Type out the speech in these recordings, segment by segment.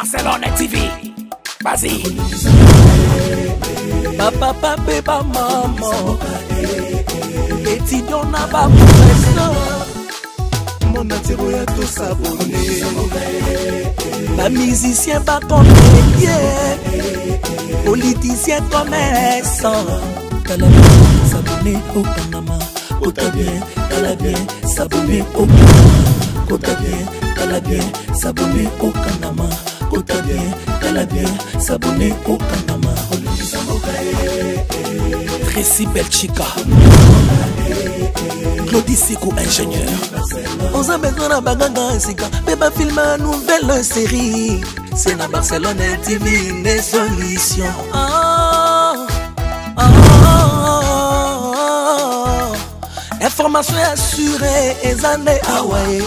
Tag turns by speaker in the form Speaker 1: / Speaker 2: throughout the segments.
Speaker 1: Barcelone TV. Vas-y. Papa, papa, maman. Étudiant n'a pas professeur.
Speaker 2: Mon attiro ya tout s'abonner.
Speaker 1: Pas musicien, pas comédien. Politicien, commerçant. T'as la bien, s'abonner au Panama. Kota bien, t'as la bien, s'abonner au Panama. Kota bien, t'as la bien, s'abonner au Panama. Kota bien, t'as la bien, s'abonner au Panama. Tracy Belchica, Claudie Sikou, ingénieur. On s'en besoin d'un bagage, c'est quand Bébé filme une nouvelle série. C'est dans Barcelone TV, une solution. Information assurée, et années Hawaii.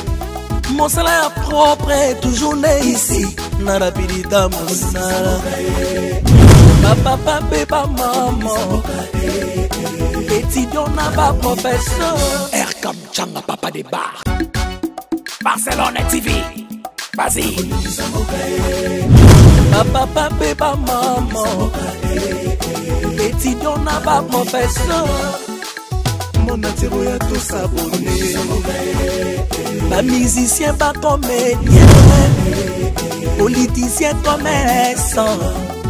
Speaker 1: Mon salaire propre est toujours né ici. Narapidita Moussala. Papa, papa, maman. Étudiant n'a pas professeur. Erkam Changa, papa des bars. Barcelone TV. Vas-y. Papa, papa, maman. Étudiant n'a pas professeur.
Speaker 2: Mon attiro ya tout s'abonner.
Speaker 1: Pas musicien, pas comédien. Politicien, commerçant.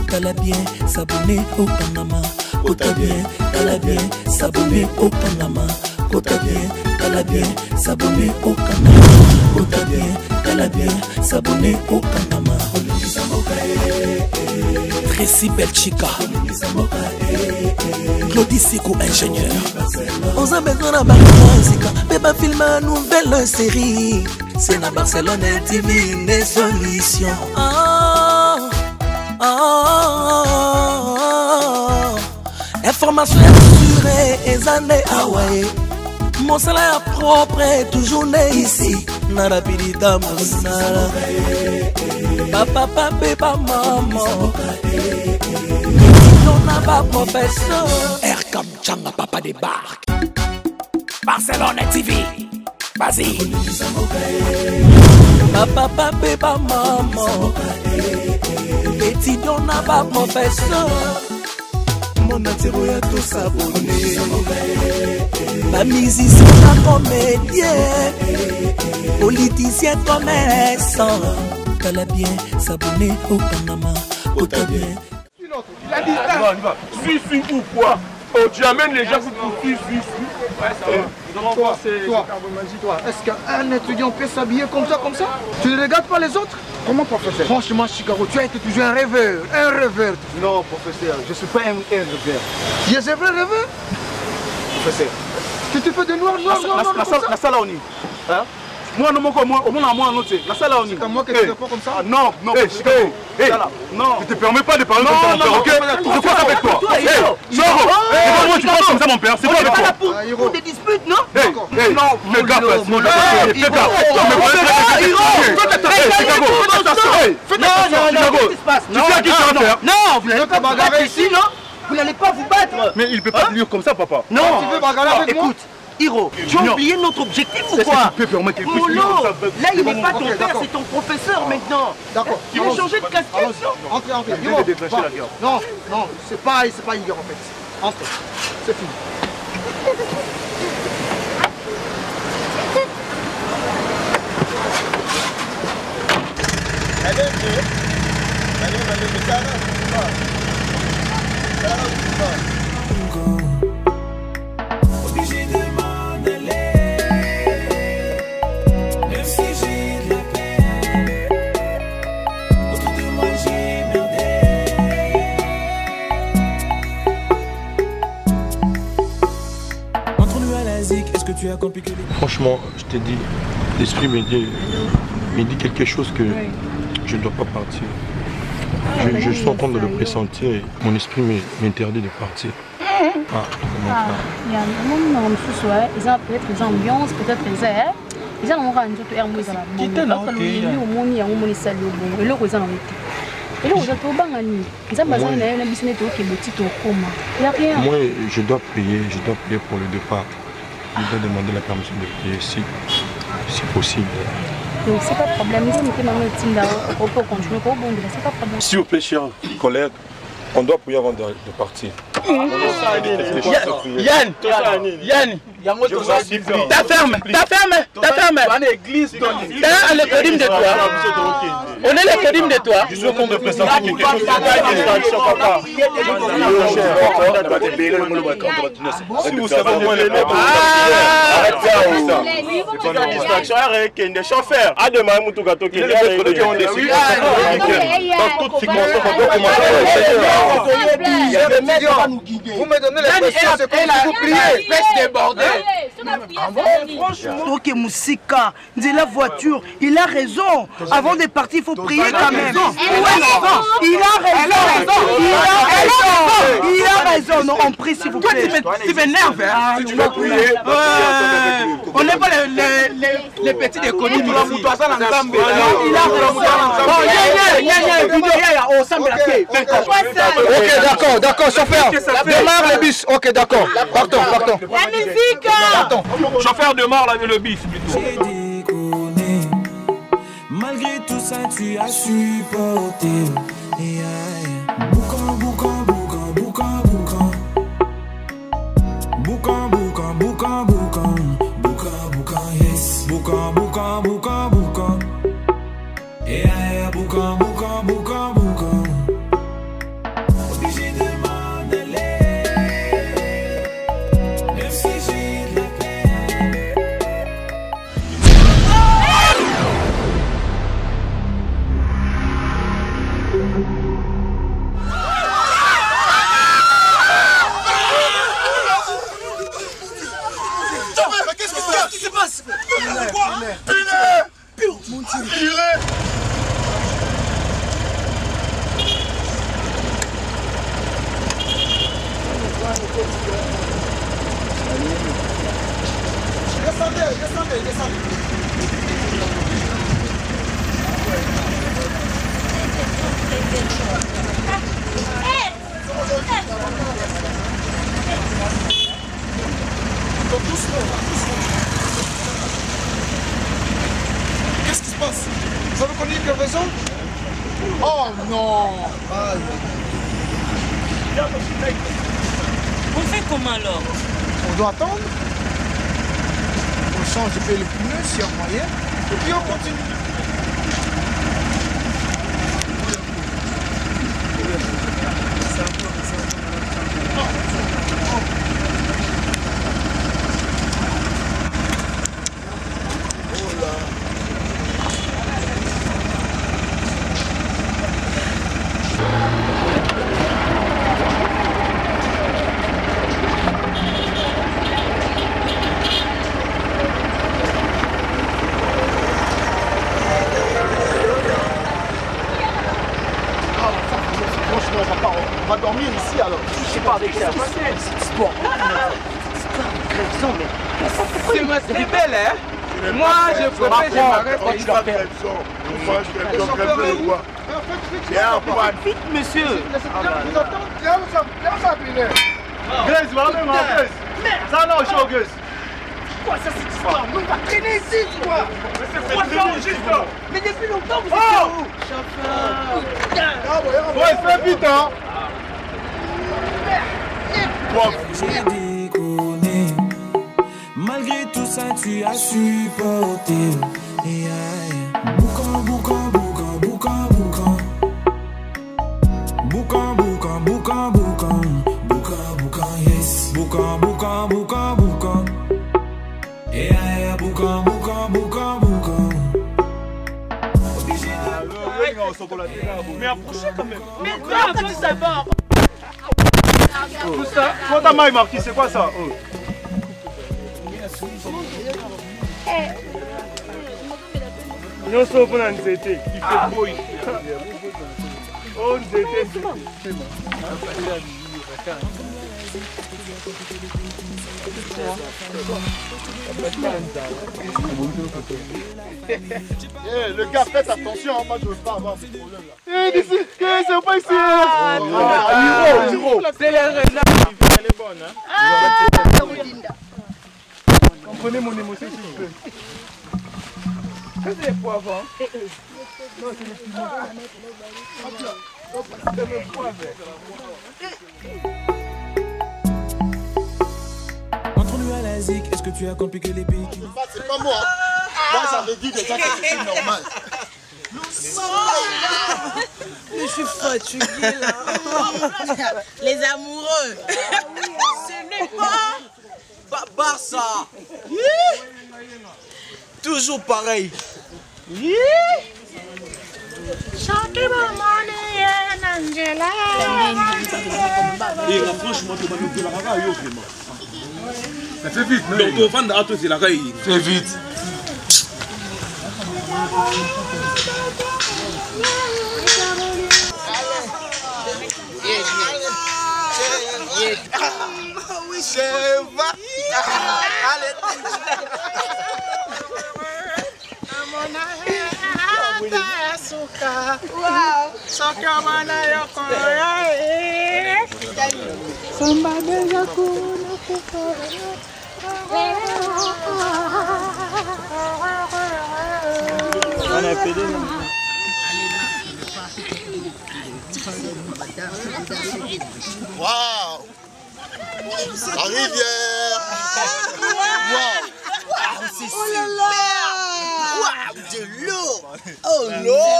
Speaker 1: T'as la bien, s'abonner au Panama. Kota bien, t'as la bien, s'abonner au Panama. Kota bien, t'as la bien, s'abonner au Panama. Kota bien, t'as la bien, s'abonner au Panama. Tracy Belchica, Claudie Sikou, ingénieur. On s'en besoin d'un bagage, c'est quand Bébé filme une nouvelle série. C'est dans Barcelone TV, une solution. Information assurée, et années Hawaii. Mon salaire propre est toujours né ici. Narapidita Moussala. Papa, papa, maman. On n'a pas professeur. Erkam Changa, papa des bars. Barcelone TV. Vas-y. Papa, papa, maman. Étudiant n'a pas professeur.
Speaker 2: Mon attiro ya tout s'abonner.
Speaker 1: Pas musicien, pas comédien. Politicien, commerçant. T'as la bien, s'abonner au Panama. Kota bien.
Speaker 3: Il a dit ça. Suis ou quoi? Oh, tu amènes les gens pour suis. Ouais, ça va.
Speaker 4: Toi, est-ce qu'un étudiant peut s'habiller comme ça? Tu ne regardes pas les autres? Comment, professeur? Franchement, Chicago, tu as été toujours un rêveur. Non, professeur, je ne suis pas un rêveur. Tu es un vrai rêveur? Professeur. Tu te fais de noir comme ça?
Speaker 3: La salle on y. Hein? Moi, non, la salle on y.
Speaker 4: C'est comme moi que tu ne fais pas comme ça?
Speaker 3: Non, Chicago. Non. Je te permets pas de parler comme ça, mon père, ok? C'est quoi avec toi? Sors! Moi, tu parles comme ça, mon père. C'est quoi avec toi?
Speaker 4: Pour des disputes, non?
Speaker 3: Non, fais gaffe, fais gaffe. Tu sais à qui tu vas faire?
Speaker 4: Non, vous n'allez pas bagarrer ici, non? Vous n'allez pas vous battre.
Speaker 3: Mais il peut pas tenir comme ça, papa.
Speaker 4: Non, tu veux bagarrer avec moi?
Speaker 5: Écoute, Hiro, tu as oublié notre objectif ou quoi? Molo, là il n'est pas ton père, c'est ton professeur maintenant.
Speaker 4: D'accord.
Speaker 5: Tu veux changer de casquette, non?
Speaker 4: Entrez. Hiro, non, c'est pas Igor en fait. Entrez, c'est fini.
Speaker 2: Obligé de m'en aller. Même si j'ai de la peine. Autour de moi j'ai merdé. Entre nous à la zik, est-ce que tu as compliqué les...
Speaker 6: Franchement, je te dis, l'esprit me dit quelque chose que je ne dois pas partir. Je suis en train de le pressentir et mon esprit m'interdit de partir. Ah, comment ça?
Speaker 7: Il y a un moment où ils ont peut-être des ambiances, peut-être des airs. Ils ont un peu air mouillé dans la bombe. Ils ont un peu de salle au bon. Et là, ils ont un peu. Et là, ils ont un peu de bangani. Ils ont un peu de business qui est petit au coma. Il n'y a rien.
Speaker 6: Moi, je dois payer pour le départ. Je dois demander la permission de payer si possible.
Speaker 7: Donc c'est pas problème. On peut continuer pour bon, c'est pas problème.
Speaker 6: S'il vous plaît, chers collègues, on doit prier avant de partir.
Speaker 5: Yann, ta ferme. On est l'église de toi. On est l'église de toi.
Speaker 6: Je suis en train de présenter quelque chose. Si vous savez où elle est, arrête ça. Des chauffeurs. À demain, dans toute circonstance, on doit commencer.
Speaker 4: Vous me donnez les questions, c'est comme vous priez.
Speaker 5: Espèce de bordel.
Speaker 8: Ok, Moussika, dit la voiture, il a raison. Avant de partir, il faut prier quand même. Il a raison. Non, on prie s'il vous plaît.
Speaker 5: Tu m'énerves, hein?
Speaker 6: Tu vas prier.
Speaker 5: On n'est pas les petits déconnus. Il a raison.
Speaker 4: Ok, d'accord, chauffeur. Démarre le bus. Ok, d'accord. Partons.
Speaker 8: La musique.
Speaker 5: Chauffeur démarre le bus plutôt.
Speaker 1: J'ai déconné. Malgré tout ça, tu as supporté. Boucan. Yes. Boucan. Boucan. Obligé de m'en aller. Même si j'ai de la peine.
Speaker 4: Qu'est-ce qui se passe? Descendez. Qu'est-ce qui se passe? Vous avez connu une raison? Oh non!
Speaker 1: On fait comment alors?
Speaker 4: On doit attendre. On change de payer le pneu si on moyen. Et puis on continue. On va dormir ici alors.
Speaker 5: Je sais pas avec ça. C'est belle, hein? Moi, je préfère, je m'arrête quand tu l'appelles. Vite, monsieur.
Speaker 3: Grace, va même en Grace. Ça non, show Grace.
Speaker 8: Quoi ça cette histoire? On va traîner ici, quoi. Mais depuis longtemps, vous êtes où? Chauffeur.
Speaker 3: Ouais, fais vite, hein.
Speaker 1: J'ai déconné. Malgré tout ça, tu as supporté. Boucan. Yes. Boucan.
Speaker 3: Mais approchez quand même.
Speaker 8: Mais toi, quand tu savoir.
Speaker 3: Tout ça. Toi, ta maille, Marquis, c'est quoi ça? Nous sommes en Nzete. Il fait beau ici. Oh, Nzete.
Speaker 4: Le gars, faites attention, moi je veux pas avoir ce problème là.
Speaker 3: C'est pas ici.
Speaker 5: C'est les renards. Elle est bonne, hein?
Speaker 3: Comprenez mon émotion s'il vous plaît.
Speaker 4: C'est des poivrons. Non, c'est des
Speaker 2: Entre nous à la zik, est-ce que tu as compliqué les pays?
Speaker 9: C'est pas moi. Moi, j'avais dit déjà que c'était normal.
Speaker 8: Mais je suis fatiguée là. Les amoureux. Ce n'est pas Barça. Toujours pareil.
Speaker 3: Et là, franchement, tu vas nous dire la rara, yo, vraiment. Fais vite, non? Donc, au fond de l'autre, c'est la rara. Fais vite.
Speaker 9: Oui, je vais. Allez. Waouh! La rivière! Waouh! C'est super! Waouh! De l'eau! Oh l'eau!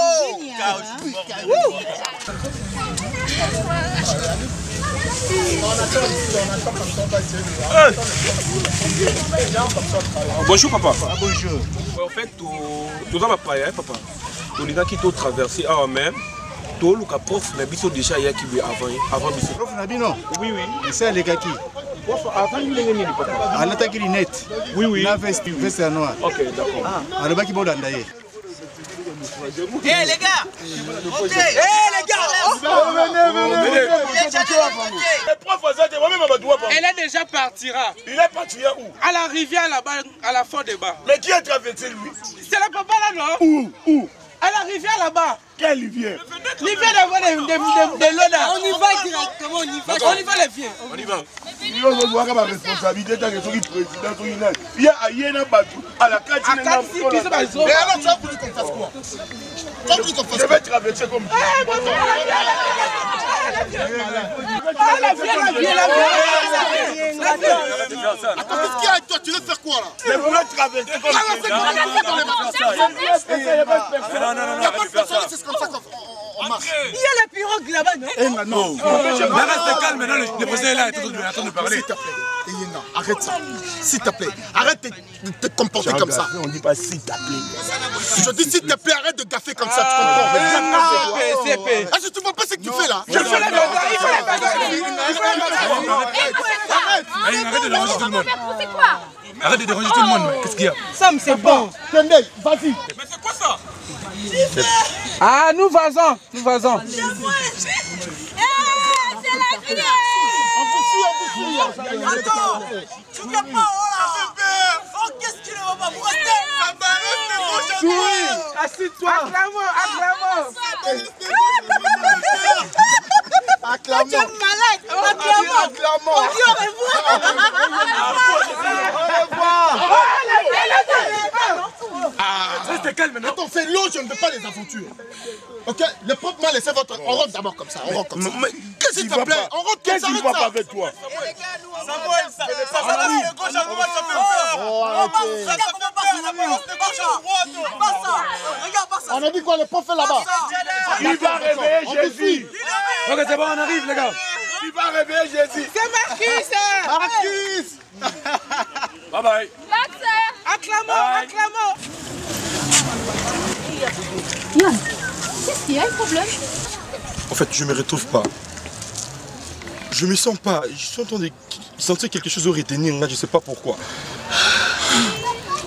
Speaker 3: Bonjour papa.
Speaker 9: Bonjour.
Speaker 3: En fait, tout ça va pas, papa. Tout les gars qui t'ont traversé avant même. Tout le prof n'a pas déjà hier qui avant Bissot.
Speaker 9: Prof Nabino?
Speaker 3: Oui, oui.
Speaker 9: Et ça, les gars qui?
Speaker 3: Prof, avant il est venu, papa.
Speaker 9: En attaque lunette.
Speaker 3: Oui, oui.
Speaker 9: La veste noire.
Speaker 3: Ok, d'accord.
Speaker 9: En bas qui va d'ailleurs.
Speaker 8: Eh les gars! Montez! Eh les gars!
Speaker 10: Elle est déjà partira.
Speaker 3: Il est parti où?
Speaker 10: À la rivière là-bas, à la fond des bas.
Speaker 3: Mais qui a traversé lui?
Speaker 10: C'est le papa là, non?
Speaker 3: Où?
Speaker 10: À la rivière là-bas.
Speaker 3: Quelle rivière?
Speaker 10: Rivière d'avant de l'eau là.
Speaker 8: On y va directement, on y va.
Speaker 10: On y va les vieux.
Speaker 3: On y va.
Speaker 9: Il y a une responsabilité dans le président. Il y a un bateau à la carte.
Speaker 10: À 4 6 qui se passe.
Speaker 9: Mais alors, tu as voulu qu'on fasse quoi? Je vais traverser comme ça. Attends, qu'est-ce qu'il y a avec toi? Tu veux faire quoi là?
Speaker 3: Mais vous voulez traverser comme ça?
Speaker 9: Non, c'est comme ça qu'on marche.
Speaker 8: Il y a la pirogue là-bas, non?
Speaker 9: Non.
Speaker 3: Reste calme maintenant, le président est là, il est en train de parler.
Speaker 9: S'il te plaît, Eyena, arrête ça. S'il te plaît, arrête de te comporter comme ça.
Speaker 3: On dit pas s'il te plaît.
Speaker 9: Je dis s'il te plaît, arrête de gaffer comme ça, tu comprends? Ah, tu vois pas ce que tu fais là?
Speaker 10: Je fais la bagarre, il faut la bagarre.
Speaker 3: Arrête de déranger tout le monde. Arrête de déranger tout le monde, qu'est-ce qu'il y a?
Speaker 8: Sam, c'est bon.
Speaker 9: Tendel, vas-y.
Speaker 3: Mais c'est quoi ça?
Speaker 10: Ah, nous vas-en, nous vas-en.
Speaker 8: C'est la vie.
Speaker 9: On vous suit.
Speaker 8: Attends, tu ne peux pas, oh là. Oh, qu'est-ce qu'il ne va pas vous rester?
Speaker 10: Assis-toi. Acclamons.
Speaker 9: Acclamons.
Speaker 8: Tu es malade. Acclamons. On dit au revoir.
Speaker 3: Restez calme, non?
Speaker 9: Attends, c'est l'eau, je ne veux pas les aventures. Ok, le propre m'a laissé votre... On rentre d'abord comme ça, on rentre comme ça.
Speaker 3: Mais qu'est-ce qui va pas?
Speaker 9: On rentre comme ça,
Speaker 3: Qu'est-ce qui va pas avec toi?
Speaker 8: Samuel, ça va de gauche à droite, ça fait peur. Regarde comment passe la balance de gauche à droite. Regarde, passe ça.
Speaker 9: On a dit quoi, le prof est là-bas?
Speaker 3: Il va réveiller Jésus. Ok, c'est bon, on arrive, les gars. Il va réveiller Jésus.
Speaker 10: C'est Marquis, ça.
Speaker 9: Marquis.
Speaker 3: Bye bye.
Speaker 10: Acclamons.
Speaker 7: Yann, qu'est-ce qu'il y a un problème?
Speaker 6: En fait, je me retrouve pas. Je me sens pas. Je suis en train de sentir quelque chose au retenir là, je sais pas pourquoi.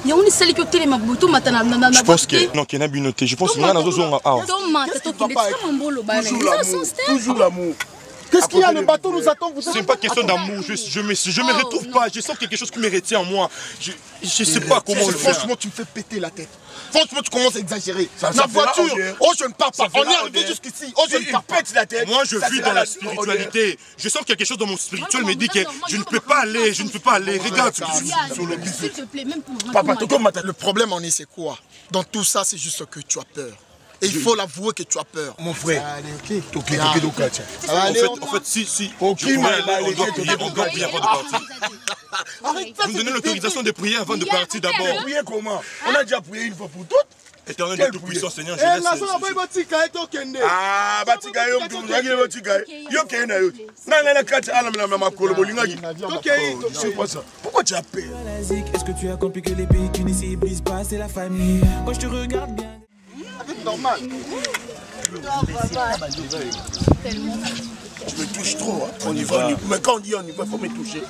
Speaker 7: Je
Speaker 6: pense que non, qu'il y a une noté. Je pense qu'il y a une zone à
Speaker 9: Toujours l'amour. Qu'est-ce qu'il y a? Le bateau nous attend.
Speaker 6: C'est pas question d'amour. Je me retrouve pas. Je sens quelque chose qui me retient en moi. Je sais pas comment le faire.
Speaker 9: Franchement, tu me fais péter la tête. Franchement, tu commences à exagérer. La voiture, oh je ne pars pas. On est arrivé jusqu'ici, oh je ne pars pas.
Speaker 6: Moi je vis dans la spiritualité. Je sens quelque chose dans mon spirituel me dit que je ne peux pas aller, Regarde ce que je suis sur le bus.
Speaker 7: S'il te plaît, même pour
Speaker 9: Papa, le problème en est c'est quoi? Dans tout ça, c'est juste que tu as peur. Et il faut l'avouer que tu as peur.
Speaker 6: Mon frère.
Speaker 9: Allez, ok.
Speaker 6: En fait, si. On doit prier avant de partir. Vous me donnez l'autorisation de prier avant de partir d'abord.
Speaker 9: Prier comment? On a déjà prié une fois pour toutes.
Speaker 6: Éternel de tout-puissant, Seigneur, je laisse.
Speaker 9: Ah, pourquoi tu as peur?
Speaker 2: Est-ce que tu as compris que les pays qui ne brisent pas, c'est la famille? Quand je te regarde bien.
Speaker 9: Normal.
Speaker 7: Tu
Speaker 9: me touches trop, hein. On y va. Mais quand on dit on y va, il faut me toucher.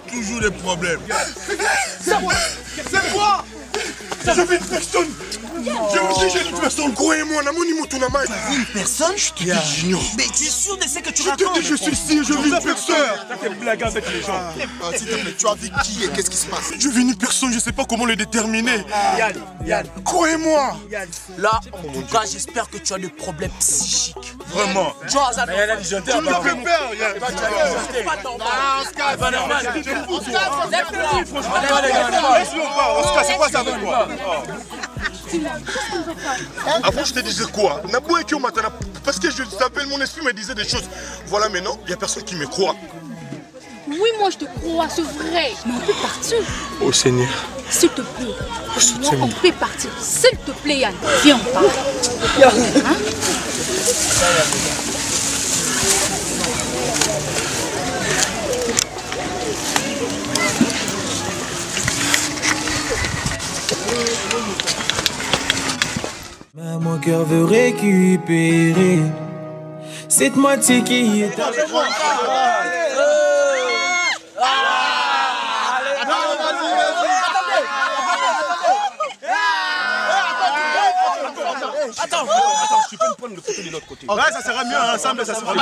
Speaker 9: Toujours des problèmes.
Speaker 8: C'est quoi?
Speaker 9: Je vis une personne. Je vous dis, j'ai une personne. Croyez-moi,
Speaker 5: une personne?
Speaker 9: Je te dis, j'ignore.
Speaker 5: Mais tu es sûr de ce que tu
Speaker 9: racontes? Je te dis, je suis ici, je vis une personne.
Speaker 3: Ça fait blague avec les gens.
Speaker 9: S'il te plaît, tu as vu qui et qu'est-ce qui se passe? Je vis une personne, je ne sais pas comment le déterminer.
Speaker 5: Yann.
Speaker 9: Croyez-moi.
Speaker 5: Là, en tout cas, j'espère que tu as des problèmes psychiques.
Speaker 9: Vraiment.
Speaker 5: Tu me
Speaker 9: fais peur, Yann.
Speaker 5: C'est pas normal.
Speaker 9: C'est pas normal.
Speaker 3: Oscar, c'est quoi ça avec toi?
Speaker 6: Avant, je te disais quoi? Parce que je t'appelle, mon esprit me disait des choses. Voilà, maintenant, il n'y a personne qui me croit.
Speaker 7: Oui, moi je te crois, c'est vrai. Mais on peut partir.
Speaker 6: Oh Seigneur.
Speaker 7: S'il te plaît. Moi, on peut partir. S'il te plaît, Yann. Viens, on part. Hein?
Speaker 2: Mon cœur veut récupérer cette moitié qui est à moi.
Speaker 3: Attends, tu peux me prendre le côté de l'autre côté. Ouais, ça sera mieux, ensemble, ça sera mieux.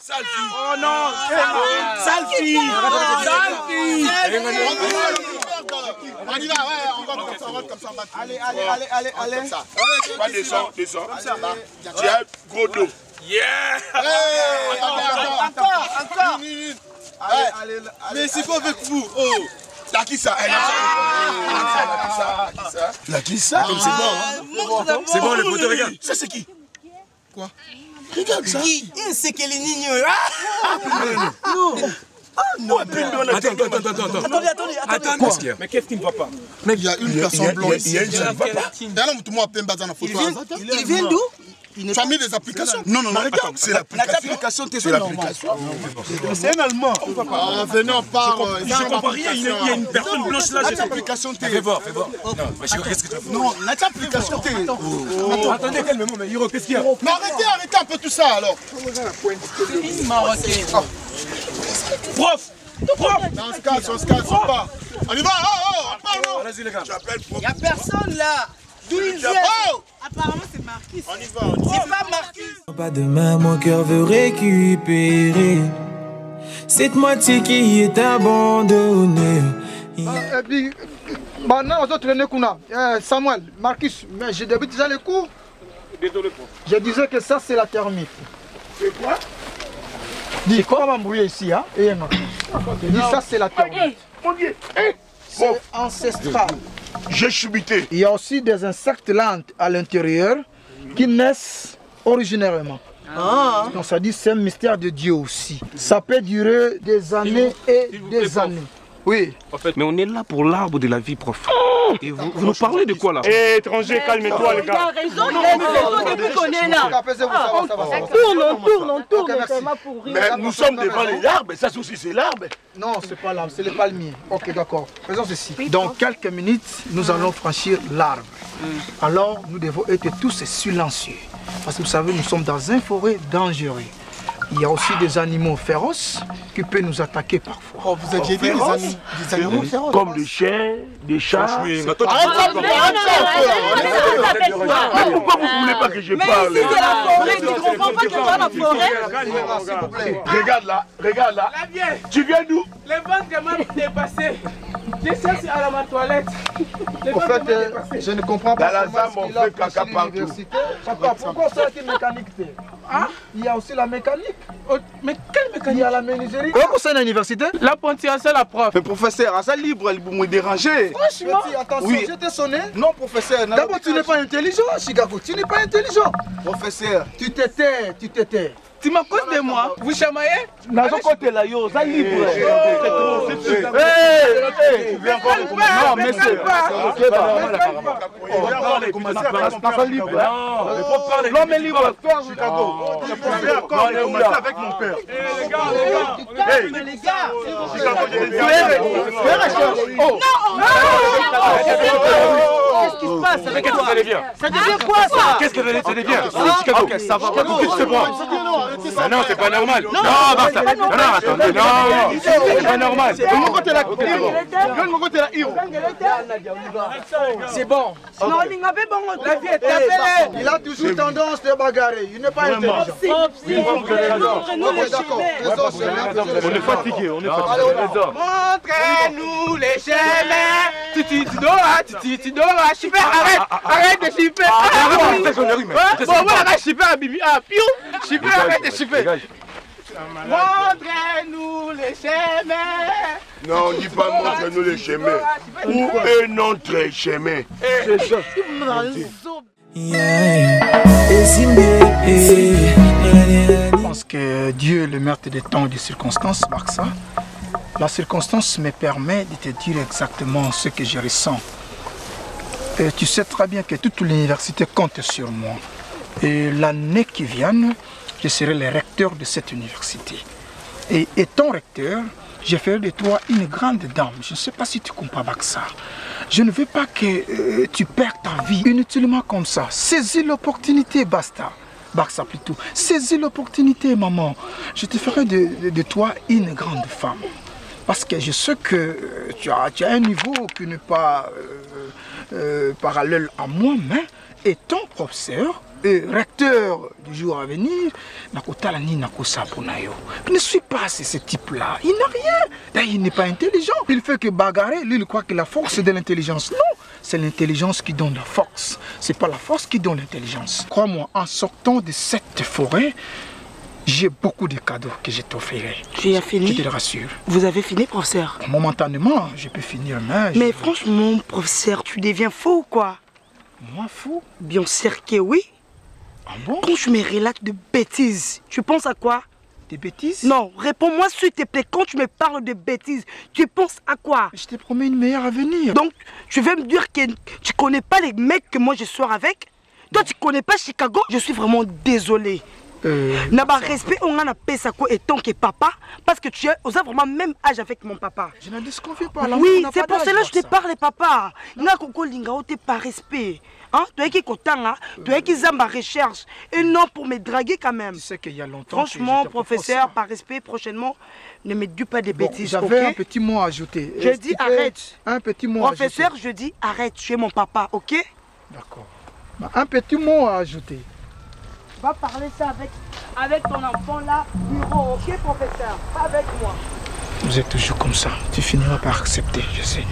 Speaker 9: Sale fille.
Speaker 3: Oh non, sale fille.
Speaker 9: On y va, ouais, on va comme ça.
Speaker 4: Allez.
Speaker 9: Descends. Tu as gros dos.
Speaker 3: Yeah.
Speaker 4: Encore. Allez.
Speaker 9: Mais c'est quoi avec vous? Oh. La qui ça? La qui ça?
Speaker 3: Comme c'est bon, hein? C'est bon, le poteau, regarde.
Speaker 9: Ça, c'est qui? Quoi? Regarde ça.
Speaker 5: C'est que les niños.
Speaker 3: Non, attends. Attends, qu'est-ce qu'il y a? Mais qu'est-ce qui ne va pas?
Speaker 9: Il y a une personne blonde ici. Il vient
Speaker 5: d'où?
Speaker 9: Tu as mis des applications?
Speaker 3: Non,
Speaker 9: regarde, c'est l'application.
Speaker 3: C'est un Allemand.
Speaker 9: Venez, on part.
Speaker 3: Je comprends rien, il y a une personne blanche là.
Speaker 9: L'application T.
Speaker 3: Fais voir. Non, mais qu'est-ce que tu fais?
Speaker 9: Non, l'application T.
Speaker 3: Attendez, calmement, mais Hiro, qu'est-ce qu'il y a?
Speaker 9: Mais arrêtez un peu tout ça alors.
Speaker 3: Prof!
Speaker 9: On se casse pas. On y va, on part.
Speaker 3: Allez-y les gars.
Speaker 5: Il n'y a personne là. D'où il vient? Apparemment c'est Marcus.
Speaker 9: On y va.
Speaker 5: C'est pas Marcus.
Speaker 2: Pas demain, mon cœur veut récupérer cette moitié qui est abandonnée.
Speaker 4: Et puis, maintenant, aux autres, Samuel, Marcus, mais je débute déjà les cours.
Speaker 3: Désolé, prof.
Speaker 4: Je disais que ça, c'est la thermite.
Speaker 9: C'est quoi?
Speaker 4: Dis, comment m'embrouiller ici, hein? Et non. Je dis, ça, c'est la thermite.
Speaker 9: Mon Dieu.
Speaker 4: C'est ancestral.
Speaker 9: J'ai chubité.
Speaker 4: Il y a aussi des insectes là à l'intérieur qui naissent originairement. Donc ça dit c'est un mystère de Dieu aussi. Ça peut durer des années et des années. Oui.
Speaker 3: En fait, mais on est là pour l'arbre de la vie, prof. Et vous nous parlez de quoi là?
Speaker 6: Étranger, calme-toi les
Speaker 5: Il a
Speaker 6: gars.
Speaker 5: raison, depuis qu'on est là. On tourne, vraiment pour rire.
Speaker 9: Mais nous sommes devant les arbres, ça aussi c'est l'arbre.
Speaker 4: Non, c'est pas l'arbre, c'est le palmier. Ok, d'accord. Faisons ceci. Dans quelques minutes, nous allons franchir l'arbre. Alors, nous devons être tous silencieux. Parce que vous savez, nous sommes dans une forêt dangereuse. Il y a aussi des animaux féroces qui peuvent nous attaquer parfois.
Speaker 9: Oh, vous aviez dit des animaux féroces?
Speaker 6: Comme des chiens, des chats.
Speaker 9: Pourquoi vous ne voulez pas que je parle?
Speaker 5: Mais ici c'est la forêt, tu comprends pas que tu vas la forêt?
Speaker 9: Regarde là. Tu viens d'où?
Speaker 10: Les ventres m'ont dépassé. Je cherche à ma toilette.
Speaker 4: En fait, je ne comprends pas.
Speaker 9: Dans la zame, on fait caca partout.
Speaker 4: Papa, pourquoi ça qui est mécanique? Il y a aussi la mécanique.
Speaker 10: Mais quelle mécanique?
Speaker 4: Il y a la menuiserie. Pourquoi c'est une université?
Speaker 10: La pontière, c'est la prof.
Speaker 3: Mais professeur, à ça libre, elle vous me déranger.
Speaker 4: Franchement, attention, je t'ai sonné. Non, professeur. D'abord, tu n'es pas intelligent, Chicago. Tu n'es pas intelligent. Professeur, tu t'étais.
Speaker 10: Tu m'as cause de moi? Vous chamaillez?
Speaker 3: Nazo côté là, yo, ça libre.
Speaker 6: Tu viens encore de commencer.
Speaker 3: Non, monsieur.
Speaker 6: L'homme est libre.
Speaker 3: Je viens encore de commencer avec mon père.
Speaker 5: Les gars, qu'est-ce qui se passe avec toi? Ça devient quoi ça?
Speaker 6: Qu'est-ce que ça devient? Ok, ça va pas tout de suite, c'est bon. Non, c'est pas normal. Non, basta. Non, attendez, non. C'est pas normal.
Speaker 4: C'est bon.
Speaker 10: La vie est tapée.
Speaker 4: Il a toujours tendance à bagarrer. Il n'est pas intelligent.
Speaker 6: On est fatigué,
Speaker 10: Montrez-nous les chemins. Tu dois chipper, arrête de chipper. Bon, voilà, chipper à Bibi. Ah, piou, chipper, arrête de chipper. Montrez-nous les chemins.
Speaker 9: Non, on dit pas montre-nous les chemins. Où est notre chemin?
Speaker 3: C'est ça.
Speaker 4: Je pense que Dieu est le maître des temps et des circonstances, Barça. La circonstance me permet de te dire exactement ce que je ressens. Et tu sais très bien que toute l'université compte sur moi. Et l'année qui vient, je serai le recteur de cette université. Et étant recteur, je ferai de toi une grande dame. Je ne sais pas si tu comprends Barça. Je ne veux pas que tu perdes ta vie inutilement comme ça. Saisis l'opportunité, basta. Barça plutôt. Saisis l'opportunité, maman. Je te ferai de toi une grande femme. Parce que je sais que tu as un niveau qui n'est pas parallèle à moi, mais étant professeur et recteur du jour à venir, je ne suis pas ce type-là. Il n'a rien. D'ailleurs, il n'est pas intelligent. Il fait que bagarrer. Lui, il croit que la force, c'est de l'intelligence. Non, c'est l'intelligence qui donne la force. Ce n'est pas la force qui donne l'intelligence. Crois-moi, en sortant de cette forêt, j'ai beaucoup de cadeaux que je t'offrirai.
Speaker 5: Tu as fini?
Speaker 4: Je te rassure.
Speaker 5: Vous avez fini, professeur?
Speaker 4: Momentanément, je peux finir,
Speaker 5: mais franchement, professeur, tu deviens fou ou quoi?
Speaker 4: Moi, fou?
Speaker 5: Bien sûr que oui.
Speaker 4: Ah bon?
Speaker 5: Quand je me relate de bêtises, tu penses à quoi?
Speaker 4: Des bêtises?
Speaker 5: Non, réponds-moi s'il te plaît. Quand tu me parles de bêtises, tu penses à quoi?
Speaker 4: Je te promets une meilleure avenir.
Speaker 5: Donc, tu veux me dire que tu connais pas les mecs que moi je sors avec? Toi, tu connais pas Chicago? Je suis vraiment désolé. N'a pas respect, on a appelé ça quoi étant que papa, parce que tu as vraiment même âge avec mon papa.
Speaker 4: Je n'en disconfie pas.
Speaker 5: Oui, c'est pour cela que je te parle, papa. N'a koko lingao te par respect. Hein? Tu es qui kotanga, tu es qui zamba recherche, et non pour me draguer quand même.
Speaker 4: Tu sais qu'il y a longtemps.
Speaker 5: Franchement, professeur, par respect, prochainement, ne me dis pas des bêtises.
Speaker 4: J'avais un petit mot à ajouter.
Speaker 5: Je dis arrête.
Speaker 4: Un petit mot à ajouter.
Speaker 5: Professeur, je dis arrête, tu es mon papa, ok?
Speaker 4: D'accord. Un petit mot à ajouter.
Speaker 5: Va parler ça avec ton enfant là, bureau, ok professeur? Pas avec moi.
Speaker 4: Vous êtes toujours comme ça. Tu finiras par accepter, je sais.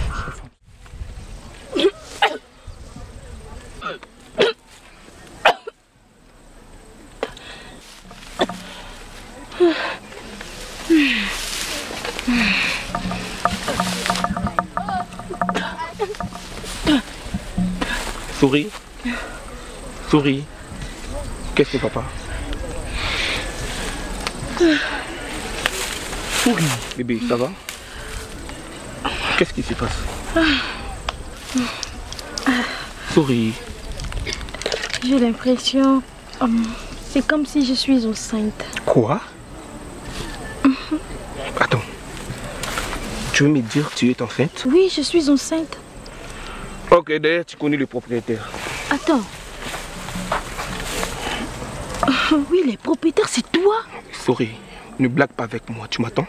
Speaker 6: Souris. Souris. Qu'est-ce que papa? Souris. Bébé, ça va? Qu'est-ce qui se passe?
Speaker 10: Souris.
Speaker 11: J'ai l'impression... c'est comme si je suis enceinte.
Speaker 10: Quoi? Attends. Tu veux me dire que tu es enceinte?
Speaker 11: Oui, je suis enceinte.
Speaker 10: Ok, d'ailleurs, tu connais le propriétaire.
Speaker 11: Attends. Oui, les propriétaires, c'est toi?
Speaker 10: Souris, ne blague pas avec moi, tu m'attends?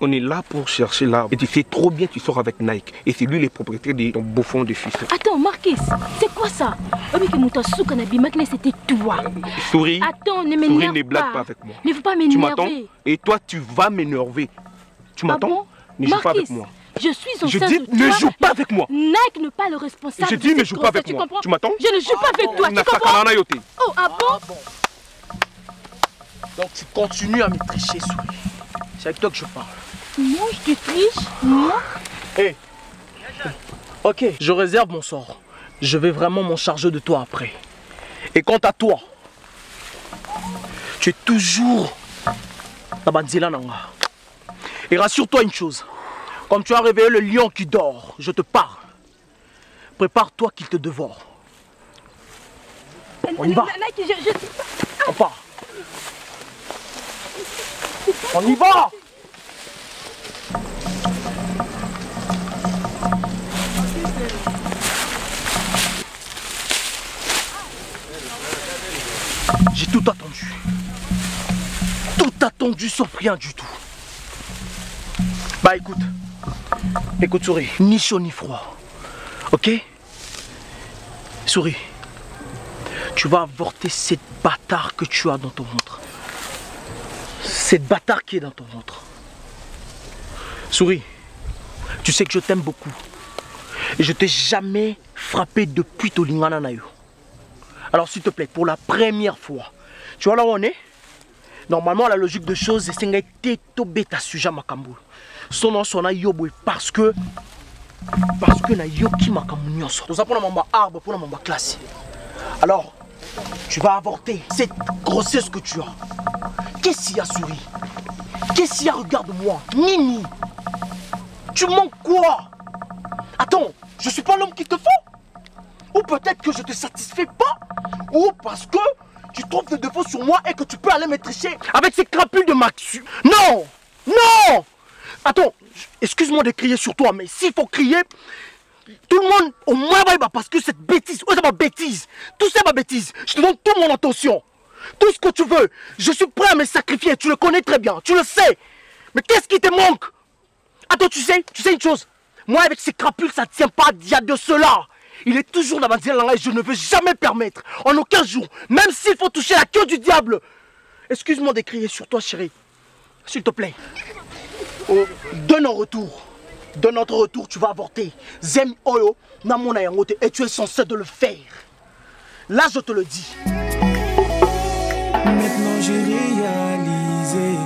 Speaker 10: On est là pour chercher l'arbre. Et tu sais trop bien que tu sors avec Nike. Et c'est lui le propriétaire de ton bouffon de fils.
Speaker 11: Attends, Marquis, c'est quoi ça? C'était toi.
Speaker 10: Souris,
Speaker 11: attends, ne m'énerve pas.
Speaker 10: Ne blague pas avec moi.
Speaker 11: Ne faut pas m'énerver.
Speaker 10: Tu m'attends? Et toi, tu vas m'énerver. Tu m'attends?
Speaker 11: Bon?
Speaker 10: Ne joue pas avec moi.
Speaker 11: Je suis enceinte.
Speaker 10: Je dis, ne joue pas avec moi.
Speaker 11: Nike n'est pas le responsable.
Speaker 10: Je dis, ne joue pas avec moi. Tu m'entends?
Speaker 11: Je ne joue pas avec toi. Tu comprends? Oh, ah bon?
Speaker 10: Donc tu continues à me tricher, Souris. C'est avec toi que je parle.
Speaker 11: Moi, je te triche? Moi?
Speaker 10: Hé. Ok, je réserve mon sort. Je vais vraiment m'en charger de toi après. Et quant à toi, tu es toujours la banzila nanga. Et rassure-toi une chose. Comme tu as réveillé le lion qui dort, je te parle. Prépare-toi qu'il te dévore. On y va. On part. On y va. J'ai tout attendu. Tout attendu sauf rien du tout. Bah écoute. Écoute Souris, ni chaud ni froid. Ok? Souris. Tu vas avorter cette bâtard que tu as dans ton ventre. Cette bâtard qui est dans ton ventre. Souris, tu sais que je t'aime beaucoup. Et je t'ai jamais frappé depuis Tolingana Nayo. Alors s'il te plaît, pour la première fois, tu vois là où on est? Normalement, la logique de choses, c'est que tu es sujet à Makambo. Son nom, son yobo parce que na yoki Makambo nyonso. Tout ça pour la arbre, pour la classe. Alors, tu vas avorter cette grossesse que tu as. Qu'est-ce qu'il y a, Souris? Qu'est-ce qu'il y a? Regarde-moi. Nini. Tu manques quoi? Attends, je suis pas l'homme qu'il te faut? Ou peut-être que je te satisfais pas? Ou parce que tu trouves des défauts sur moi et que tu peux aller me tricher avec ces crapules de Maxu? Non! Non! Attends, excuse-moi de crier sur toi, mais s'il faut crier, tout le monde au moins va parce que cette bêtise, c'est ma bêtise. Tout ça ma bêtise. Je te donne toute mon attention. Tout ce que tu veux. Je suis prêt à me sacrifier. Tu le connais très bien. Tu le sais. Mais qu'est-ce qui te manque? Attends, tu sais une chose? Moi, avec ces crapules, ça ne tient pas. Il y a de cela. Il est toujours dans ma et je ne veux jamais permettre, en aucun jour, même s'il faut toucher la queue du diable. Excuse-moi de crier sur toi, chérie. S'il te plaît. De notre retour, tu vas avorter. Zem Oyo, Namona Yangote, et tu es censé de le faire. Là, je te le dis.
Speaker 2: Maintenant, j'ai réalisé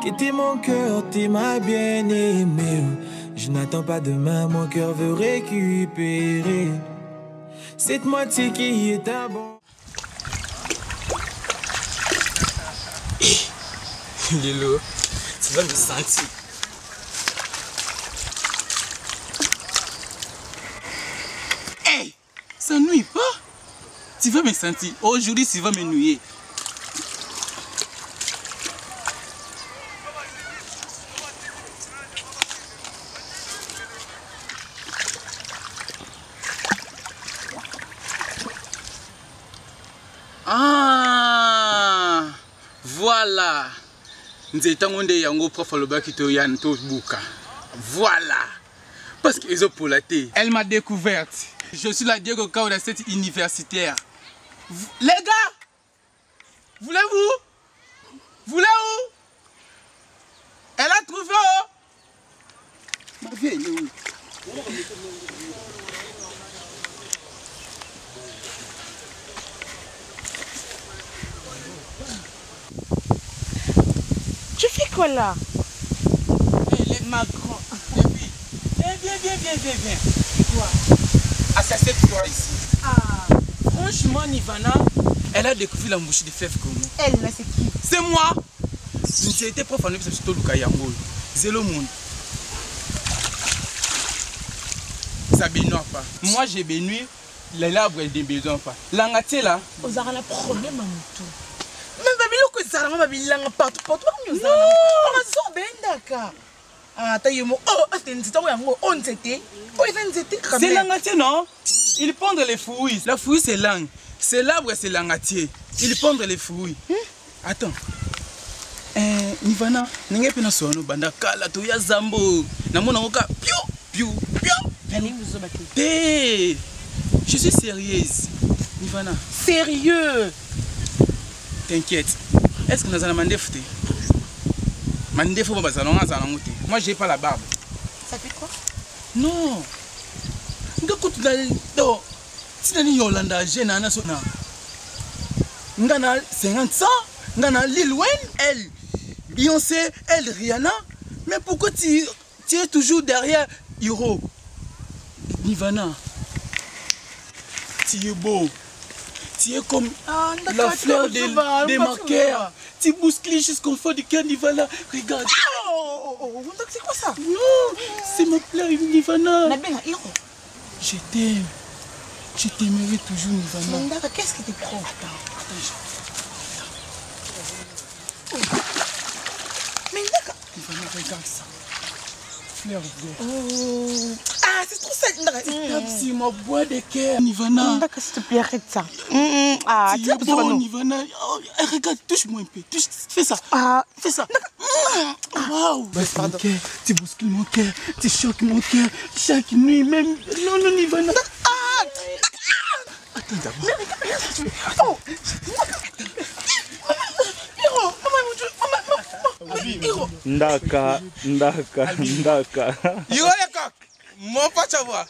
Speaker 2: que t'es mon cœur, t'es ma bien-aimée. Je n'attends pas demain, mon cœur veut récupérer cette moitié qui est à bon.
Speaker 12: Lilo, tu vas me sentir. Hey, ça nuit pas? Tu vas me sentir. Aujourd'hui, tu vas me nuire. Ah, voilà. Voilà. Parce qu'ils ont polaté. Elle m'a découverte. Je suis la Diego Kao de cette universitaire. Les gars, voulez-vous? Voulez-vous? Elle a trouvé où? Ma vieille, elle est où?
Speaker 5: Tu fais quoi là?
Speaker 12: Elle est ma grande. Viens. Toi. Ah, c'est cette histoire ici. Ah. Franchement, Nivana, elle a découvert la mouche de fèves comme nous.
Speaker 5: Elle là, c'est qui?
Speaker 12: C'est moi. J'ai été prof en épisode sur Luka Yango. C'est le monde. ça bénoit pas. Moi j'ai béni les arbres des besoins pas. L'angatier là.
Speaker 5: Vous avez un problème à tout. Même si vous avez un problème partout, partout. Non,
Speaker 12: c'est l'angatier non? Il pondre les fruits. La fruit c'est l'ang. C'est l'arbre c'est l'angatier. Il pondre les fruits. Attends. Nivana, ninge pena sono banda kala to ya zambo. Namona ngoka piu piu piu. Hey, je suis sérieuse. Nivana.
Speaker 5: Sérieux?
Speaker 12: T'inquiète. Est-ce que nous allons mandefte? Mandefte pour bazalon azalongote. Moi j'ai pas la barbe.
Speaker 5: Ça fait quoi?
Speaker 12: Non. Ngakutu do. Sinani Yolanda Jenana sona. Ngana 50 ans, ngana Lil Wayne, elle Beyoncé, elle Rihanna. Mais pourquoi tu es toujours derrière Hiro? Nivana, tu es beau. Tu es comme la fleur des marqueurs. Tu bouscules jusqu'au fond du cœur, Nivana. Regarde.
Speaker 5: C'est quoi ça?
Speaker 12: Non, c'est ma fleur, Nivana. Je t'aime. Je t'aimerai toujours, Nivana.
Speaker 5: Ndaka, qu'est-ce qui te prend? Mais Ndaka.
Speaker 12: Nivana, regarde ça. Fleur verte.
Speaker 5: Ah, c'est trop ça, Ndaka.
Speaker 12: C'est ma boîte de cœur, Nivana.
Speaker 5: Ndaka, s'il te plaît, arrête ça.
Speaker 12: Ah, tu es bon, Nivana. Oh, regarde, touche-moi un peu. Fais ça. Fais ça. Waouh. Mon cœur, tu bouscules mon cœur. Tu choques mon cœur. Chaque nuit, même. Non, non, Nivana. Attends d'abord.
Speaker 13: Ndaka.
Speaker 12: Mon pote à voir.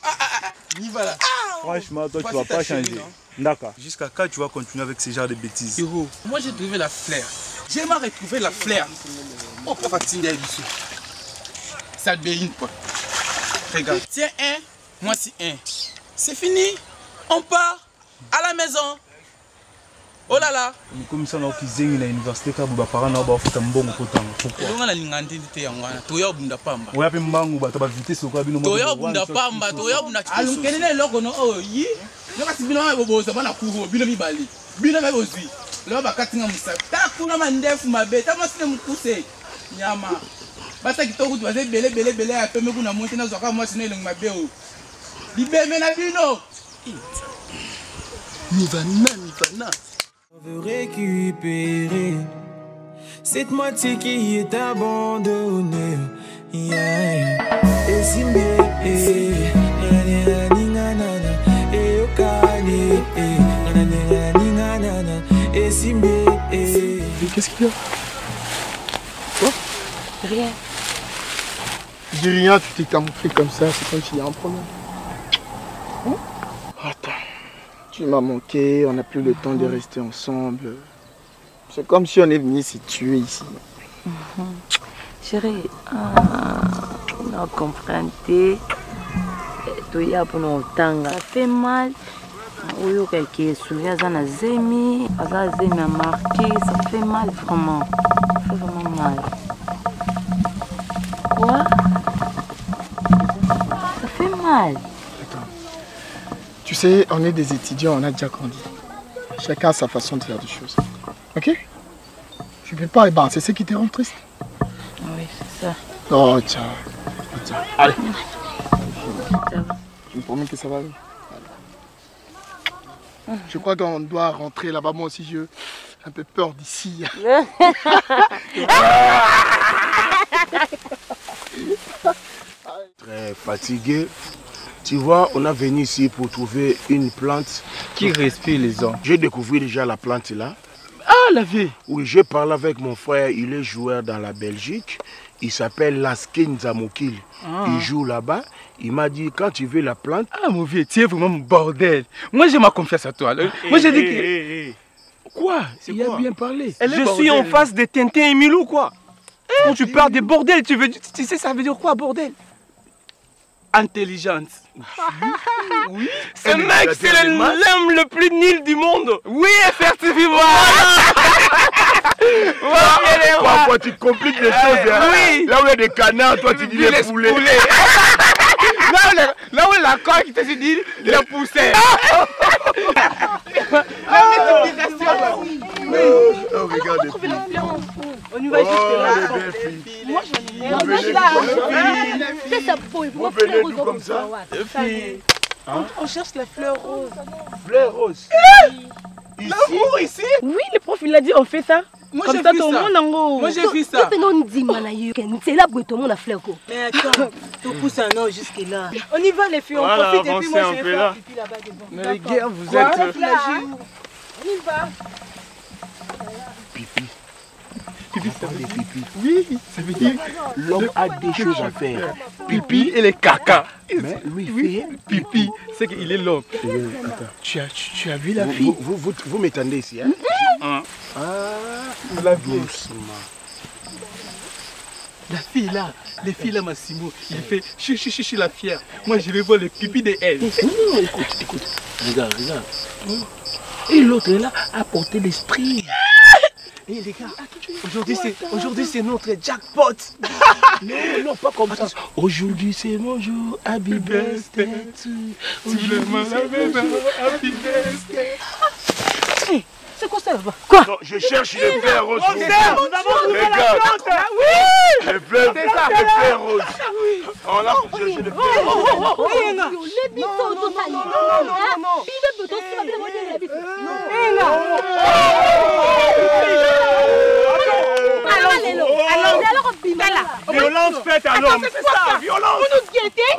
Speaker 12: Nivana.
Speaker 13: Franchement, toi, tu vas pas changer. Ndaka. Jusqu'à quand tu vas continuer avec ce genre de bêtises?
Speaker 12: Moi, j'ai trouvé la fleur. J'aimerais retrouver la fleur. Oh, pas fatigué dessus. Ça devient quoi? Regarde. Tiens un, moi c'est un. C'est fini. On part à la maison. Oh là là.
Speaker 13: Comme ça, on a à l'université, on a parents qui ont fait un bon côté. Pourquoi?
Speaker 12: On a l'ingénieur de Théangwana. Toya bunda pamba.
Speaker 13: On a fait un bango, on a vite sur quoi?
Speaker 12: Toya bunda pamba, toya bunda. Alors quel est le logo? Oh yi. Le cas si bino ma bobo, ça va na couvre. Bino mi bali. Bino ma aussi. Là ba katinga musa. Ta kuna mandefu mabe. Ta masine mukuse. Nyama. Bata kitoko tu vas belé à peu me kuna monter na zoka moi sinon le mabe o. Libe mena bino. Nivana.
Speaker 2: On veut récupérer cette moitié qui est abandonnée. Et si
Speaker 9: qu'est-ce qu'il y a? Quoi?
Speaker 11: Rien.
Speaker 9: Je dis rien, tu t'es camouflé comme ça, c'est comme s'il y a un problème. Attends. Tu m'as manqué, on n'a plus le temps de rester ensemble. C'est comme si on est venu se tuer ici.
Speaker 14: Chérie, on comprend. Ça fait mal. Oyo qui est souvient à Zemi, à Zemi a marqué, ça fait mal vraiment. Ça fait vraiment mal. Quoi? Ça fait mal.
Speaker 9: Tu sais, on est des étudiants, on a déjà grandi. Chacun a sa façon de faire des choses. Ok? Tu ne peux pas, c'est ce qui te rend triste.
Speaker 14: Oui, c'est ça.
Speaker 9: Oh, tiens. Allez. Tu me promets que ça va aller? Je crois qu'on doit rentrer là-bas. Moi aussi, j'ai un peu peur d'ici.
Speaker 15: Très fatigué. Tu vois, on a venu ici pour trouver une plante
Speaker 13: qui respire les hommes.
Speaker 15: J'ai découvert déjà la plante là.
Speaker 13: Ah, la vie.
Speaker 15: Oui, j'ai parlé avec mon frère, il est joueur dans la Belgique. Il s'appelle Laskin Zamokil. Il joue là-bas. Il m'a dit, quand tu veux la plante...
Speaker 13: Ah, mon vieux, tu es vraiment bordel. Moi, j'ai ma confiance à toi. Moi, j'ai dit que...
Speaker 15: Quoi? Il a bien parlé.
Speaker 13: Je suis en face de Tintin et Milou, quoi. Quand tu parles de bordel, tu sais, ça veut dire quoi, bordel?
Speaker 12: Intelligente.
Speaker 13: Oui. Ce mec, c'est l'homme le plus nul du monde. Oui, effectivement.
Speaker 15: Parfois, tu compliques les choses. Hein.
Speaker 13: Oui.
Speaker 15: Là où il y a des canards, toi, tu dis des poulets.
Speaker 13: Là où la coque qui te dit, il a poussé.
Speaker 15: Regarde les filles.
Speaker 5: On y va jusque là.
Speaker 15: Moi j'en ai
Speaker 11: C'est ça, vous
Speaker 15: venez tout comme ça.
Speaker 5: On cherche la fleur rose.
Speaker 15: Fleur rose.
Speaker 5: L'amour ici?
Speaker 11: Oui, le prof il a dit on fait ça.
Speaker 5: Moi
Speaker 11: comme
Speaker 5: j'ai
Speaker 11: ça,
Speaker 5: vu
Speaker 11: tout le
Speaker 5: ça.
Speaker 11: monde en haut.
Speaker 5: Moi j'ai vu ça.
Speaker 11: C'est là pour tout le monde a fleur.
Speaker 5: Mais attends, tu pousses un an jusque là. On y va les filles, on profite et puis moi je vais faire pipi là-bas devant.
Speaker 13: Mais les gars, vous
Speaker 5: Quoi?
Speaker 13: êtes...
Speaker 5: On y va.
Speaker 15: Pipi. Pipi, ça veut dire pipi. Oui, ça veut dire l'homme a des choses à faire.
Speaker 13: Pipi et les caca.
Speaker 15: Mais lui,
Speaker 13: Oui, pipi, c'est qu'il est l'homme.
Speaker 15: Tu as vu la fille? Vous m'étendez ici, hein? Ah,
Speaker 13: la vie.
Speaker 15: Doucement.
Speaker 13: La fille là, les filles là, Massimo, il fait chichi la fière. Moi je vais voir le pipi de elle.
Speaker 15: Écoute, regarde. Et l'autre là a porté l'esprit.
Speaker 13: Eh les gars, aujourd'hui c'est notre jackpot.
Speaker 15: Non, pas comme ça. Aujourd'hui c'est mon jour, happy birthday.
Speaker 13: Happy birthday.
Speaker 5: C'est quoi ça là-bas?
Speaker 15: Quoi? Je cherche les fleurs roses.
Speaker 13: Nous avons trouvé la plante.
Speaker 15: Oui. Les fleurs roses. On a cherché les fleurs
Speaker 13: Violence faite à l'homme.
Speaker 5: C'est ça, violence. Vous nous guettez?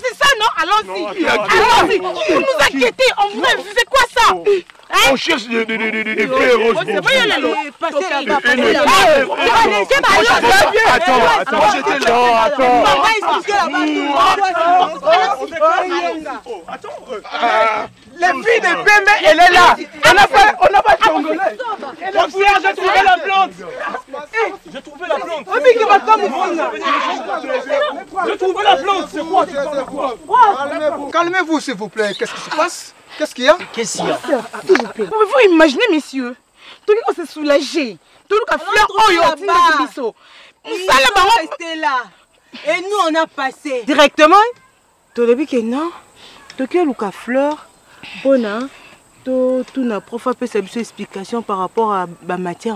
Speaker 5: C'est ça, non? Allons-y.
Speaker 15: Allons-y.
Speaker 5: Tu nous as guettés. On vous c'est quoi ça?
Speaker 15: On cherche des fleurs roses.
Speaker 5: C'est pas y aller. Passez là-bas.
Speaker 15: Attends. J'étais là. Attends.
Speaker 5: On va expliquer là-bas.
Speaker 13: Les filles de Pembe, elle est là. On n'a pas congolais. J'ai trouvé la plante. J'ai trouvé la plante. J'ai trouvé la plante. C'est quoi?
Speaker 4: Calmez-vous, s'il vous plaît. Qu'est-ce qui se passe? Qu'est-ce qu'il y a?
Speaker 10: Qu'est-ce qu'il y a?
Speaker 5: Pouvez-vous imaginer, messieurs? Tout le monde s'est soulagé. Tout le monde a fleur. Oh, yo, ça là-bas. Restez là. Et nous, on a passé. Directement, tu as dit que non. Tu as lu fleur. Bona, tu n'as pas fait une explication par rapport à la matière.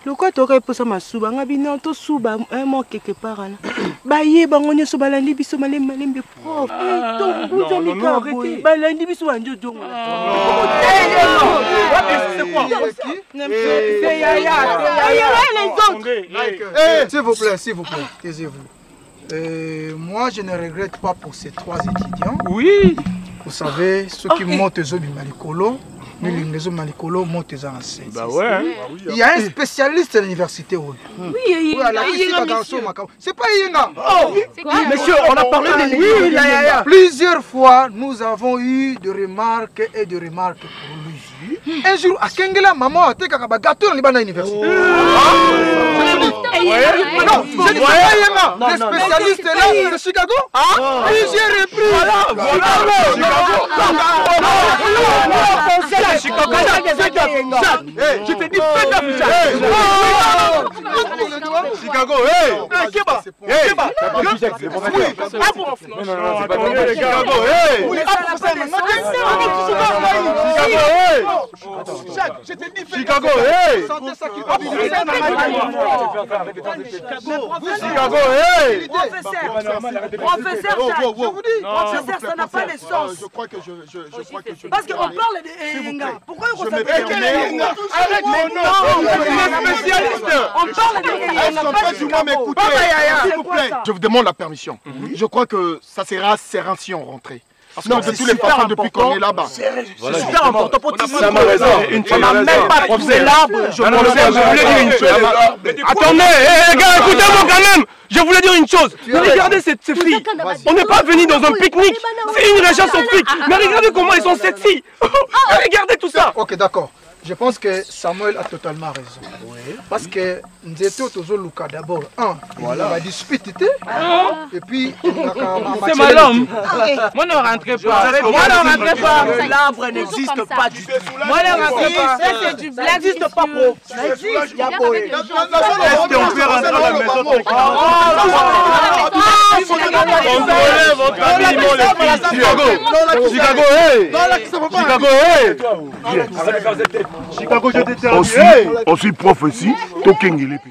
Speaker 5: Le quoi tu aurais posé ma souba, non, tu souba un mot quelque part. Baye, bangogne souba la libi souba les malins de prof. Donc vous avez arrêté. La libi souba un dieu donc. C'est quoi? C'est Yaya.
Speaker 4: S'il vous plaît, taisez-vous. Moi, je ne regrette pas pour ces trois étudiants.
Speaker 13: Oui.
Speaker 4: Vous savez, ceux qui montent les hommes malicolo, mais les hommes malicolo montent les enseignants.
Speaker 13: Bah ouais.
Speaker 4: Il y a un spécialiste à l'université. Oui, c'est pas Yenga.
Speaker 10: Monsieur, on a parlé de lui.
Speaker 4: Plusieurs fois, nous avons eu des remarques et des remarques pour lui. Un jour, à Kengela, maman a été un gâteau dans l'université. Non, je dis pas Yenga. Le spécialiste est là, c'est Chicago. Plusieurs reprises.
Speaker 13: Je te dis, fais ta
Speaker 15: Chicago, Chicago,
Speaker 5: Professeur, ça n'a pas de sens.
Speaker 15: Je crois que je
Speaker 5: parce qu'on parle de Yenga. Pourquoi on s'appelle
Speaker 15: Yenga?
Speaker 5: Arrête mon nom. On parle de Yenga.
Speaker 9: S'il vous plaît, je vous demande la permission. Je crois que ça sera serein si on rentrait. Parce que de tous les façons, depuis qu'on est là-bas.
Speaker 10: C'est super important pour tout
Speaker 15: ça. On n'a même pas
Speaker 10: trouvé l'arbre.
Speaker 13: Je voulais dire une chose. Attendez, les gars, écoutez-moi quand même. Je voulais dire une chose. Regardez ces filles. On n'est pas venu dans un pique-nique. C'est une région sans flic. Mais regardez comment elles sont sexy. Regardez tout ça.
Speaker 4: Ok, d'accord. Je pense que Samuel a totalement raison. Oui. Parce que nous étions toujours Lucas d'abord. Voilà. La dispute. Et puis,
Speaker 13: c'est mal homme. Moi, ne rentrez pas.
Speaker 10: L'arbre n'existe pas du tout.
Speaker 5: Moi, ne rentrez pas. C'est du blague.
Speaker 10: N'existe pas, pro.
Speaker 15: Est-ce qu'on peut rentrer dans la maison?
Speaker 3: Chicago, Chicago, je t'éternise.
Speaker 15: On suit prof ici, Toking il est.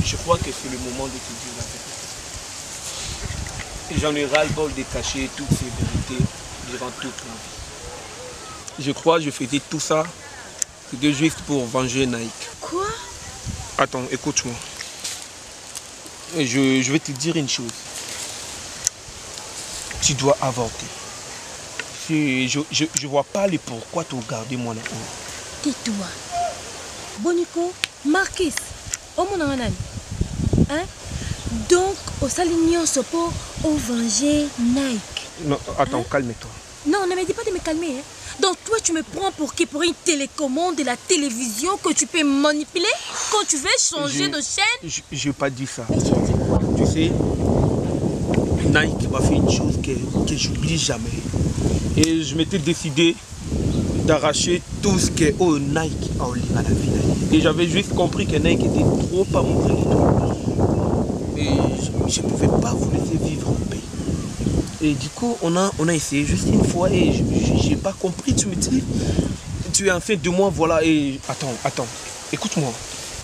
Speaker 10: Je crois que c'est le moment de te dire la vérité. Et j'en ai ras-le-bol de cacher toutes ces vérités durant toute ma vie. Je crois que je faisais tout ça juste pour venger Naïk.
Speaker 11: Quoi?
Speaker 10: Attends, écoute-moi. Je vais te dire une chose. Tu dois avorter. Je vois pas le pourquoi tu garder mon enfant.
Speaker 11: Tais-toi. Bonico, Marquis, oh mon anan. Hein? Donc, au salignon pour venger Nike.
Speaker 10: Non, attends, calme-toi.
Speaker 11: Non, ne me dis pas de me calmer. Hein? Donc, toi, tu me prends pour qui? Pour une télécommande de la télévision que tu peux manipuler quand tu veux changer de chaîne?
Speaker 10: Je n'ai pas dit ça. Tu sais, Nike m'a fait une chose que j'oublie jamais. Et je m'étais décidé d'arracher tout ce que Nike a lié à la vie. Et j'avais juste compris que Nike était trop amoureux. Et je ne pouvais pas vous laisser vivre en paix. Et du coup, on a essayé juste une fois et je n'ai pas compris. Tu me dis, tu es en fait de moi, voilà. Et attends, écoute-moi.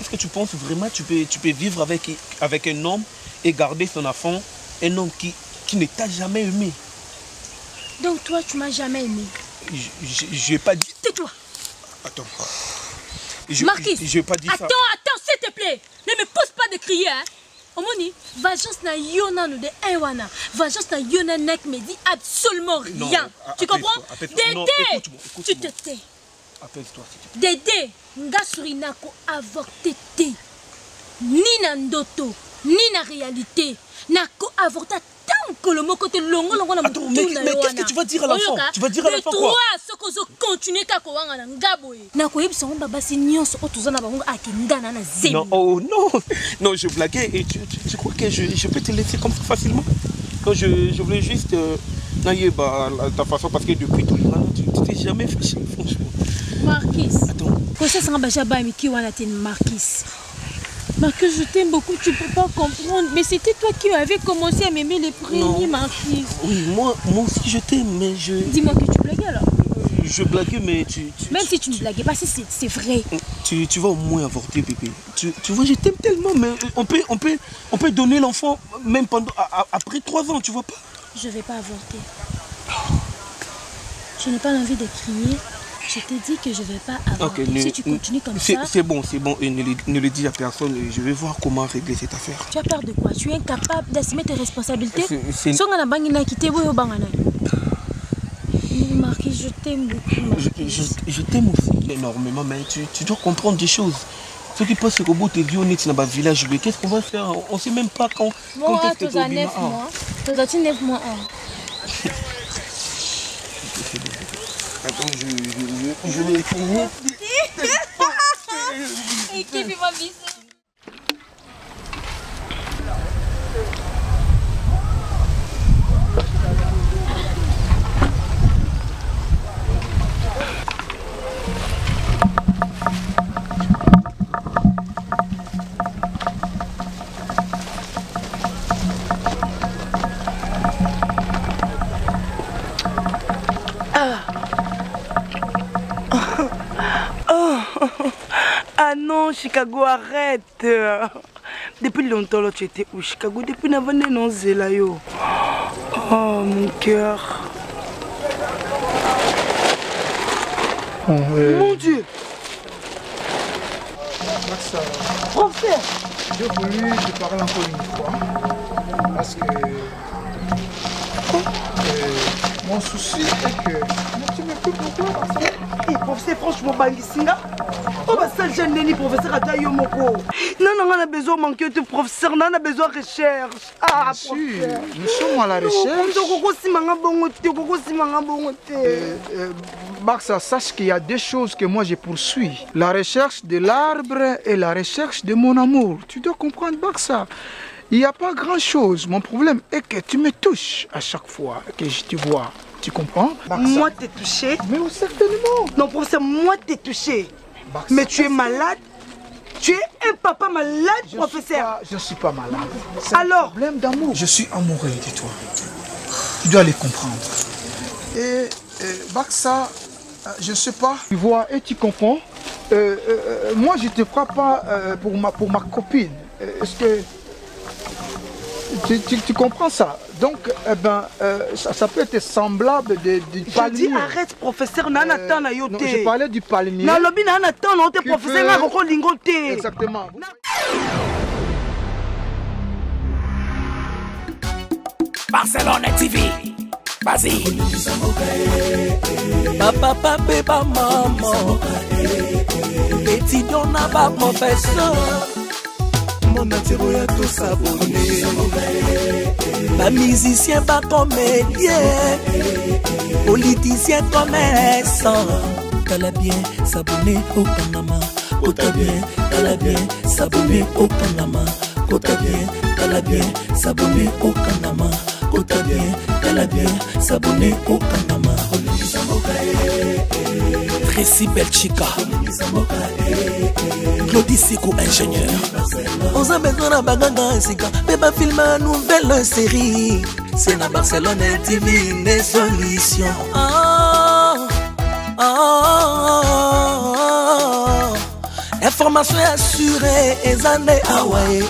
Speaker 10: Est-ce que tu penses vraiment que tu peux vivre avec un homme et garder son enfant, un homme qui ne t'a jamais aimé?
Speaker 11: Donc toi, tu m'as jamais aimé?
Speaker 10: Je n'ai pas dit...
Speaker 11: Tais-toi.
Speaker 10: Attends.
Speaker 11: Marquis,
Speaker 10: je n'ai pas dit ça.
Speaker 11: Attends, s'il te plaît. Ne me pose pas de crier, hein. Omoni, vengeance na yona nous de Ewana. Vengeance na yona nek me dit absolument rien. Tu comprends? Dédé, tu te tais.
Speaker 10: Appelle-toi.
Speaker 11: Dédé, nga surinako avorté te. Ni na ndoto, ni na réalité. Nako avorté tant que le mot côté longo na
Speaker 10: attends, mais qu'est-ce que tu vas dire à l'enfant? Tu vas dire à l'enfant quoi?
Speaker 11: Toi, ce que je continue à kawanga na ngaboye. Nako yebisa on baba si nyonso otuzana bango akindana na zemi.
Speaker 10: Non, oh non. Non, je blaguais et tu crois que je peux te laisser comme ça facilement? Non, je voulais juste ta façon parce que depuis tout le monde tu t'es jamais fâché, franchement.
Speaker 11: Marquis. Attends. Quand ça sera bajaba mais qui wana t'es Marquis. Marquis, je t'aime beaucoup, tu peux pas comprendre. Mais c'était toi qui avais commencé à m'aimer les premiers, Marquis.
Speaker 10: Oui, moi aussi je t'aime, mais je...
Speaker 11: Dis-moi que tu blaguais alors.
Speaker 10: Je blaguais, mais
Speaker 11: Même si tu ne blaguais pas, c'est vrai.
Speaker 10: Tu vas au moins avorter, bébé. Tu vois, je t'aime tellement, mais on peut donner l'enfant même après 3 ans, tu vois pas?
Speaker 11: Je vais pas avorter. Je n'ai pas envie de crier. Je t'ai dit que je ne vais pas avorter. Okay, si tu continues comme ça...
Speaker 10: C'est bon. Et ne le dis à personne. Je vais voir comment régler cette affaire.
Speaker 11: Tu as peur de quoi? Tu es incapable d'assumer tes responsabilités? Marquis, je t'aime beaucoup.
Speaker 10: Je t'aime aussi énormément, mais tu dois comprendre des choses. Ce qui passe, c'est qu'au bout de tes vies, dans le village, qu'est-ce qu'on va faire? On ne sait même pas quand...
Speaker 11: Bon, tu as 9 mois. Tu as 9 mois.
Speaker 10: Attends, je vais essayer.
Speaker 11: Et qui fait ma bisou?
Speaker 5: Ah non, Chicago, arrête. Depuis longtemps, là, tu étais où, Chicago? Depuis avant de non là, yo. Oh, mon cœur.
Speaker 9: Oh,
Speaker 5: mon Dieu.
Speaker 9: Professeur, j'ai voulu te parler encore une fois. Parce que mon souci est que tu me peux pourquoi?
Speaker 5: Professeur, franchement, Bangisinga. Oh, bah ça, j'ai un professeur à taille moko. Non, on a besoin de manquer de professeur, on a besoin de recherche. Ah,
Speaker 9: professeur. Nous sommes à la recherche. Baksa, sache qu'il y a 2 choses que moi je poursuis. La recherche de l'arbre et la recherche de mon amour. Tu dois comprendre, Baksa. Il n'y a pas grand chose. Mon problème est que tu me touches à chaque fois que je te vois. Tu comprends?
Speaker 5: Baksa. Moi, t'es touché?
Speaker 9: Mais certainement.
Speaker 5: Non, professeur, moi, t'es touché. Baksa. Mais tu es malade Tu es un papa malade, professeur.
Speaker 9: Je ne suis pas malade.
Speaker 5: Alors,
Speaker 9: problème d'amour. Je suis amoureux de toi. Tu dois les comprendre. Et Baksa, je ne sais pas. Tu vois et tu comprends. Moi, je ne te crois pas pour ma copine. Est-ce que tu comprends ça? Donc, ça peut être semblable du palmier.
Speaker 5: Je dis arrête, professeur, non,
Speaker 9: je parlais du palmier.
Speaker 5: Non, lobby, non, professeur,
Speaker 9: exactement.
Speaker 1: Barcelone TV, vas-y. Papa, papa, maman. Étudiant n'a pas professeur. Mon atiro ya tout s'abonner. Pas musicien, pas comédien. Politicien, commerçant. T'as bien s'abonner au Panama. T'as bien, t'as bien s'abonner au Panama. T'as bien, t'as bien s'abonner au Panama. T'as bien, t'as bien s'abonner au Panama. Tracy Belchica, Claudie Sikou, ingénieur. On a besoin d'un bagage, c'est quand même film une nouvelle série. C'est la Barcelone TV, les solutions. Information assurée, et années Hawaii.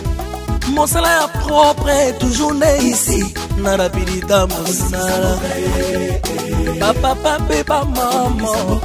Speaker 1: Mon salaire propre est toujours né ici. Narapidita Monsala. Papa, papa, maman.